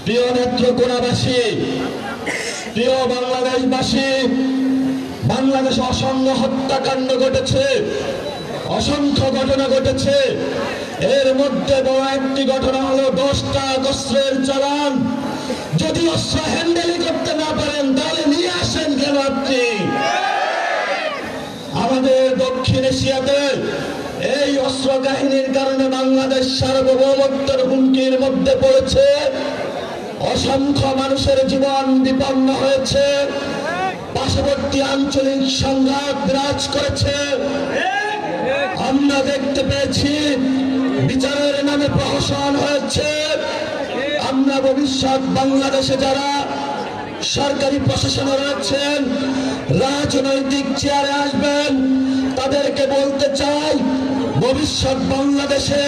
প্রিয় নেত্রকোনাবাসী, প্রিয় বাংলাদেশবাসী, বাংলাদেশে অসংখ্য হত্যাকাণ্ড ঘটেছে, অসংখ্য ঘটনা ঘটেছে। এর মধ্যে বড় একটি ঘটনা হলো 10টা অস্ত্রের চালান। যদি অস্ত্র হ্যান্ডেলিং করতে না পারেন তাহলে নিয়ে আসেন কেন আপনি? আমাদের দক্ষিণ এশিয়াতে এই অস্ত্র কাহিনীর কারণে বাংলাদেশ সার্বভৌমত্বের হুমকির মধ্যে পড়েছে। অসংখ্য মানুষের জীবন বিপন্ন হয়েছে, পার্শ্ববর্তী আঞ্চলিক সংঘাত বিরাজ করেছে। আমরা দেখতে পেয়েছি বিচারের নামে প্রহসন হয়েছে। আমরা ভবিষ্যৎ বাংলাদেশে যারা সরকারি প্রশাসনে রয়েছেন, রাজনৈতিক চেয়ারে আসবেন, তাদেরকে বলতে চাই, ভবিষ্যৎ বাংলাদেশে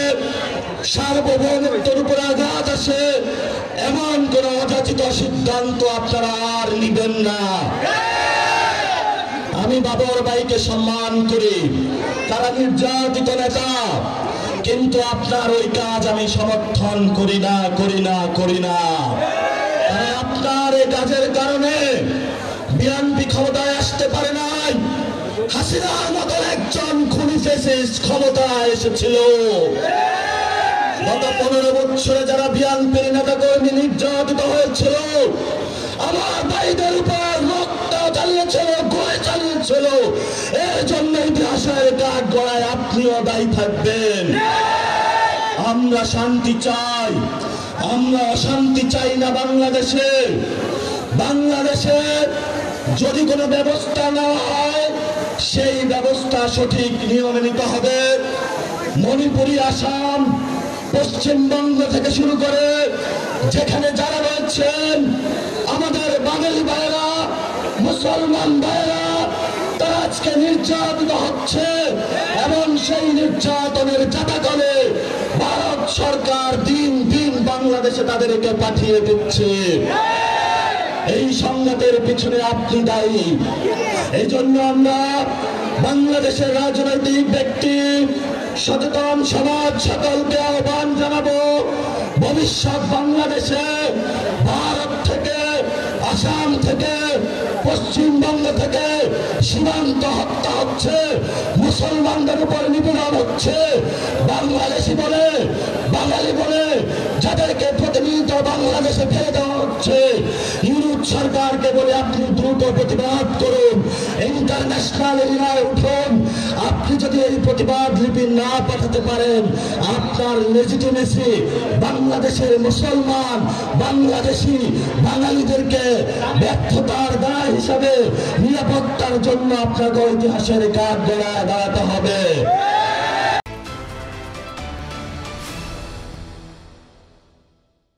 সার্বভৌমত্বের উপর আঘাত আসে এমন কোন অযাচিত সিদ্ধান্ত আপনারা আর নিবেন না। আমি বাবর ভাইকে সম্মান করি, তারা নির্যাতিত নেতা, কিন্তু আপনার ওই কাজ আমি সমর্থন করি না। আপনার এই কাজের কারণে বিএনপি ক্ষমতায় আসতে পারে নাই। হাসিনার মতো একজন খুনি ফ্যাসিস্ট ক্ষমতায় এসেছিল। গত 15 বছরে যারা বিএনপির নেতা কর্মী নির্যাতিত হয়েছিল, আমার ভাইদের উপর রক্ত চালিয়েছিল, গুলি চালিয়েছিল, এর জন্য ইতিহাসের কাঠ গড়ায় আপনিও দায়ী থাকবেন। আমরা শান্তি চাই, আমরা অশান্তি চাই না। বাংলাদেশে যদি কোনো ব্যবস্থা না হয়, সেই ব্যবস্থা সঠিক নিয়মে নিতে হবে। মণিপুরি, আসাম, পশ্চিমবঙ্গ থেকে শুরু করে যেখানে যারা রয়েছেন, আমাদের বাঙালি ভাইয়েরা, মুসলমান ভাইয়েরা, তারা আজকে নির্যাতিত হচ্ছে এবং সেই নির্যাতনের জাতাকলে ভারত সরকার দিন দিন বাংলাদেশে তাদেরকে পাঠিয়ে দিচ্ছে। এই সংঘাতের পিছনে আপনি দায়ী। এই জন্য আমরা বাংলাদেশের রাজনৈতিক ব্যক্তি, সচেতন সমাজ সকলকে আহ্বান জানাবো, ভবিষ্যৎ বাংলাদেশে ভারত থেকে, আসাম থেকে, পশ্চিমবঙ্গ থেকে সীমান্ত হত্যা হচ্ছে, মুসলমানদের উপর নিপীড়ন হচ্ছে। বাংলাদেশি বলে, বাঙালি বলে যাদেরকে প্রতিনিয়ত বাংলাদেশে ফেলে দেওয়া হচ্ছে, ইউরোপ সরকারকে বলে আপনি দ্রুত প্রতিবাদ করুন, ইন্টারন্যাশনাল এরিয়ায় উঠুন। আপনি যদি এই প্রতিবাদ লিপি না পাঠাতে পারেন, আপনার লেজিটিমেসি বাংলাদেশের মুসলমান, বাংলাদেশি, বাঙালিদেরকে ব্যর্থতার দায় হিসাবে নিরাপত্তার জন্য আপনাকে ইতিহাসের কাঠ গড়ায় দাঁড়াতে হবে।